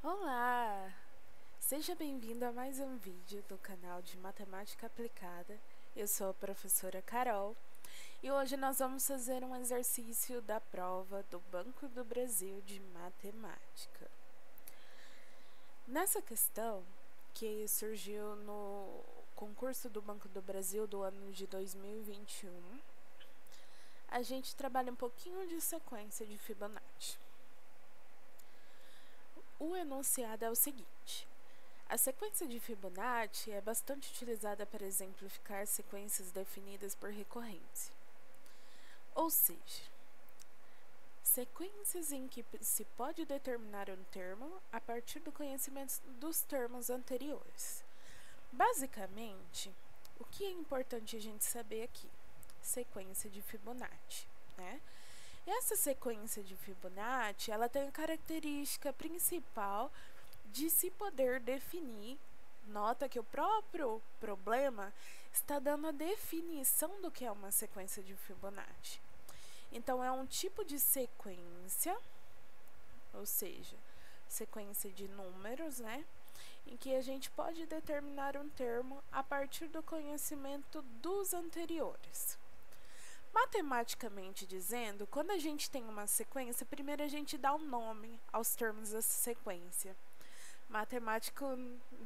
Olá! Seja bem-vindo a mais um vídeo do canal de Matemática Aplicada. Eu sou a professora Carol e hoje nós vamos fazer um exercício da prova do Banco do Brasil de Matemática. Nessa questão, que surgiu no concurso do Banco do Brasil do ano de 2021, a gente trabalha um pouquinho de sequência de Fibonacci. O enunciado é o seguinte: a sequência de Fibonacci é bastante utilizada para exemplificar sequências definidas por recorrência. Ou seja, sequências em que se pode determinar um termo a partir do conhecimento dos termos anteriores. Basicamente, o que é importante a gente saber aqui? Sequência de Fibonacci, né? E essa sequência de Fibonacci, ela tem a característica principal de se poder definir. Nota que o próprio problema está dando a definição do que é uma sequência de Fibonacci. Então, é um tipo de sequência, ou seja, sequência de números, né? Em que a gente pode determinar um termo a partir do conhecimento dos anteriores. Matematicamente dizendo, quando a gente tem uma sequência, primeiro a gente dá um nome aos termos dessa sequência. Matemático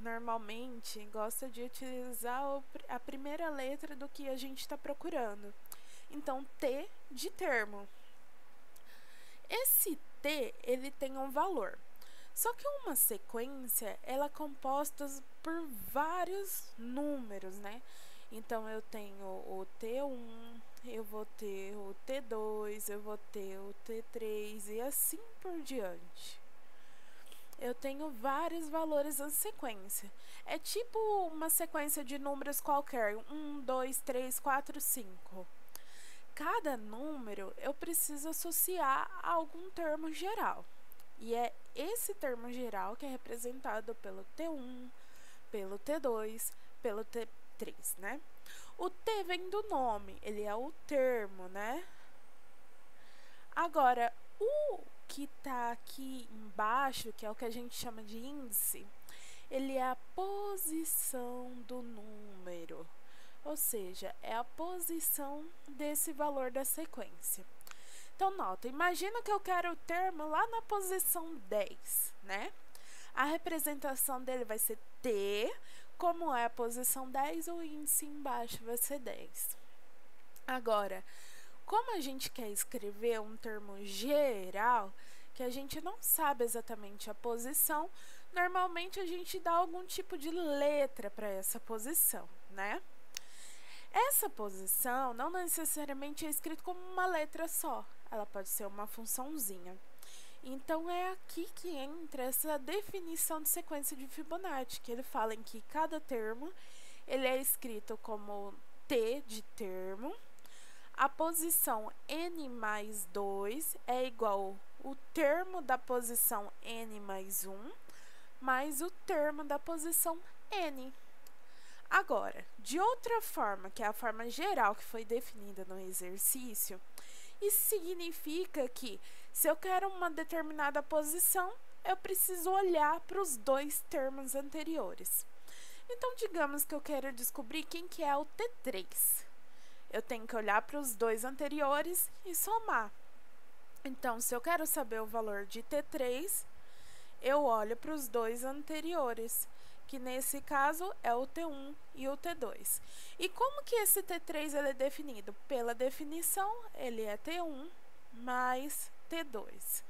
normalmente gosta de utilizar a primeira letra do que a gente está procurando. Então, T de termo. Esse T, ele tem um valor. Só que uma sequência, ela é composta por vários números, né? Então, eu tenho o T1, eu vou ter o T2, eu vou ter o T3 e assim por diante. Eu tenho vários valores na sequência. É tipo uma sequência de números qualquer, 1, 2, 3, 4, 5. Cada número eu preciso associar a algum termo geral. E é esse termo geral que é representado pelo T1, pelo T2, pelo T3, né? O T vem do nome, ele é o termo, né? Agora, o que está aqui embaixo, que é o que a gente chama de índice, ele é a posição do número, ou seja, é a posição desse valor da sequência. Então, nota, imagina que eu quero o termo lá na posição 10, né? A representação dele vai ser T, como é a posição 10, o índice embaixo vai ser 10. Agora, como a gente quer escrever um termo geral, que a gente não sabe exatamente a posição, normalmente a gente dá algum tipo de letra para essa posição, né? Essa posição não necessariamente é escrita como uma letra só, ela pode ser uma funçãozinha. Então, é aqui que entra essa definição de sequência de Fibonacci, que ele fala em que cada termo ele é escrito como T de termo. A posição n mais 2 é igual o termo da posição n mais 1 mais o termo da posição n. Agora, de outra forma, que é a forma geral que foi definida no exercício, isso significa que, se eu quero uma determinada posição, eu preciso olhar para os dois termos anteriores. Então, digamos que eu quero descobrir quem que é o T3. Eu tenho que olhar para os dois anteriores e somar. Então, se eu quero saber o valor de T3, eu olho para os dois anteriores, que nesse caso é o T1 e o T2. E como que esse T3 ele é definido? Pela definição, ele é T1 mais T2.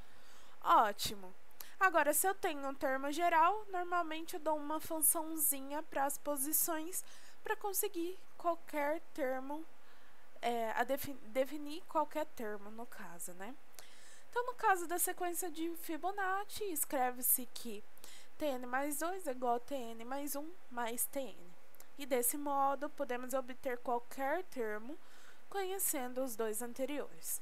Ótimo! Agora, se eu tenho um termo geral, normalmente eu dou uma funçãozinha para as posições para conseguir qualquer termo, definir qualquer termo no caso, né? Então, no caso da sequência de Fibonacci, escreve-se que Tn mais 2 é igual a Tn mais 1 mais Tn. E desse modo, podemos obter qualquer termo conhecendo os dois anteriores.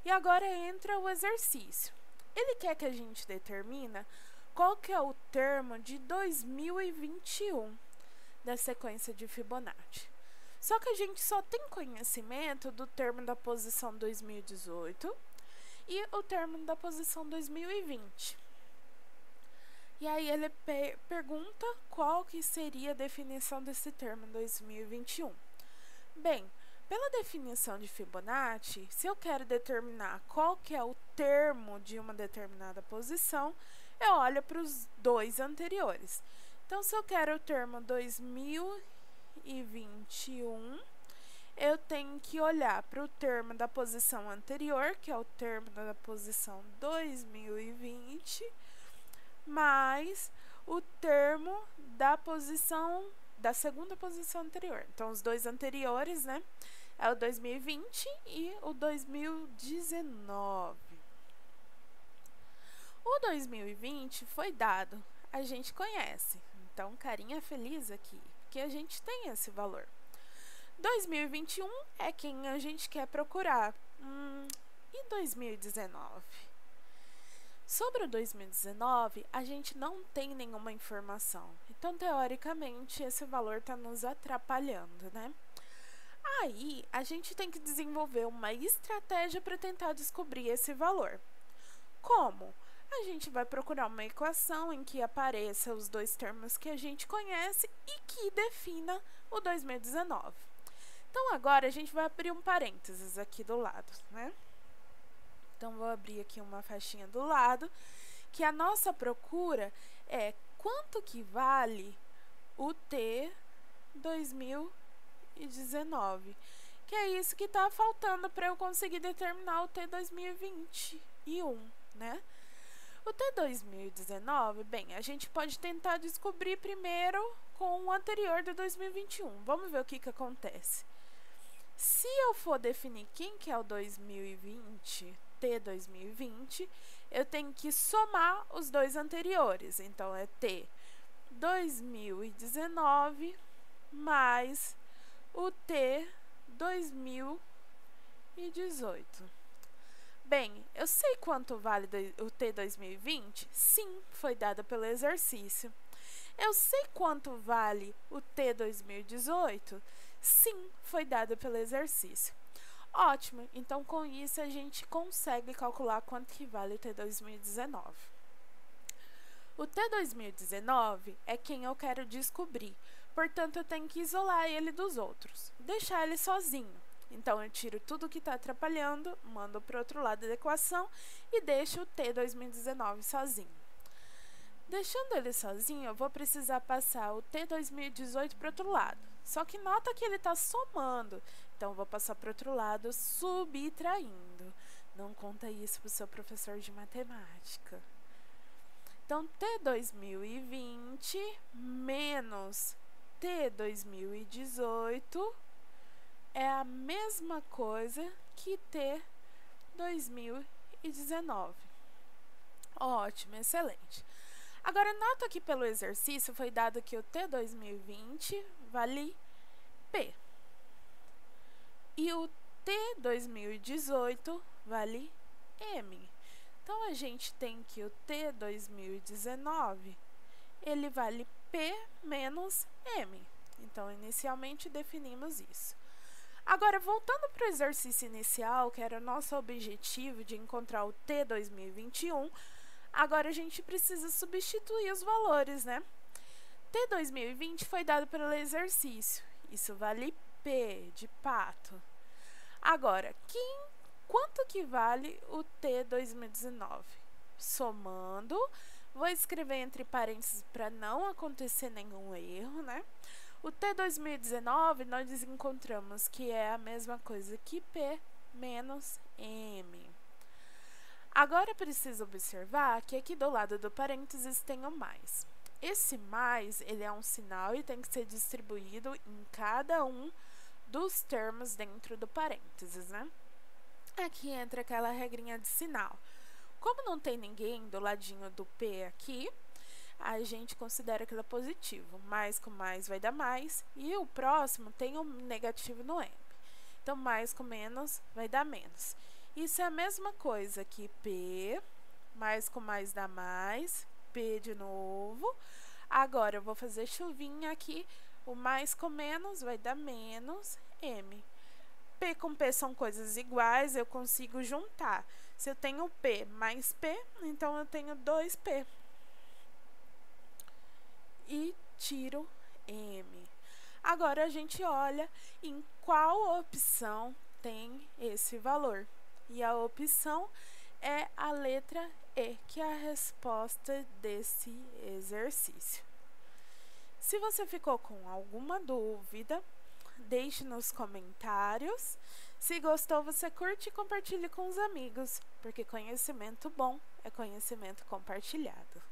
E agora entra o exercício. Ele quer que a gente determine qual que é o termo de 2021 da sequência de Fibonacci. Só que a gente só tem conhecimento do termo da posição 2018 e o termo da posição 2020. E aí ele pergunta qual que seria a definição desse termo 2021. Bem, pela definição de Fibonacci, se eu quero determinar qual que é o termo de uma determinada posição, eu olho para os dois anteriores. Então, se eu quero o termo 2021, eu tenho que olhar para o termo da posição anterior, que é o termo da posição 2020, mais o termo da segunda posição anterior. Então, os dois anteriores, né? É o 2020 e o 2019. O 2020 foi dado, a gente conhece. Então, carinha feliz aqui, que a gente tem esse valor. 2021 é quem a gente quer procurar. E 2019? Sobre o 2019, a gente não tem nenhuma informação. Então, teoricamente, esse valor está nos atrapalhando, né? Aí, a gente tem que desenvolver uma estratégia para tentar descobrir esse valor. Como? A gente vai procurar uma equação em que apareça os dois termos que a gente conhece e que defina o 2019. Então, agora a gente vai abrir um parênteses aqui do lado, né? Então, vou abrir aqui uma faixinha do lado, que a nossa procura é quanto que vale o T 2019, que é isso que está faltando para eu conseguir determinar o T 2021, né? O T 2019, bem, a gente pode tentar descobrir primeiro com o anterior de 2021. Vamos ver o que acontece. Se eu for definir quem que é o 2020, T 2020, eu tenho que somar os dois anteriores. Então, é T 2019 mais o T 2018. Bem, eu sei quanto vale o T 2020? Sim, foi dado pelo exercício. Eu sei quanto vale o T 2018? Sim, foi dado pelo exercício. Ótimo, então com isso a gente consegue calcular quanto que vale o T 2019. O T 2019 é quem eu quero descobrir, portanto eu tenho que isolar ele dos outros, deixar ele sozinho. Então eu tiro tudo que está atrapalhando, mando para o outro lado da equação e deixo o T 2019 sozinho. Deixando ele sozinho, eu vou precisar passar o T 2018 para o outro lado. Só que nota que ele está somando, então vou passar para o outro lado subtraindo. Não conta isso para o seu professor de matemática. Então, T 2020 menos T 2018 é a mesma coisa que T 2019. Ótimo, excelente. Agora, nota que pelo exercício foi dado que o T 2020 vale P. E o T 2018 vale M. Então, a gente tem que o T 2019, ele vale P menos M. Então, inicialmente, definimos isso. Agora, voltando para o exercício inicial, que era o nosso objetivo de encontrar o T 2021, agora a gente precisa substituir os valores, né? T 2020 foi dado pelo exercício. Isso vale P, de pato. Agora, quanto que vale o T 2019? Somando, vou escrever entre parênteses para não acontecer nenhum erro, né? O T 2019 nós encontramos que é a mesma coisa que P menos M. Agora, preciso observar que aqui do lado do parênteses tem o mais. Esse mais, ele é um sinal e tem que ser distribuído em cada um dos termos dentro do parênteses, né? Aqui entra aquela regrinha de sinal. Como não tem ninguém do ladinho do P aqui, a gente considera que ele é positivo. Mais com mais vai dar mais. E o próximo tem um negativo no M. Então, mais com menos vai dar menos. Isso é a mesma coisa que P, mais com mais dá mais, P de novo. Agora, eu vou fazer chuvinha aqui. O mais com menos vai dar menos M. P com P são coisas iguais, eu consigo juntar. Se eu tenho P mais P, então eu tenho 2P. tiro M. Agora a gente olha em qual opção tem esse valor. E a opção é a letra E, que é a resposta desse exercício. Se você ficou com alguma dúvida, deixe nos comentários. Se gostou, você curte e compartilhe com os amigos, porque conhecimento bom é conhecimento compartilhado.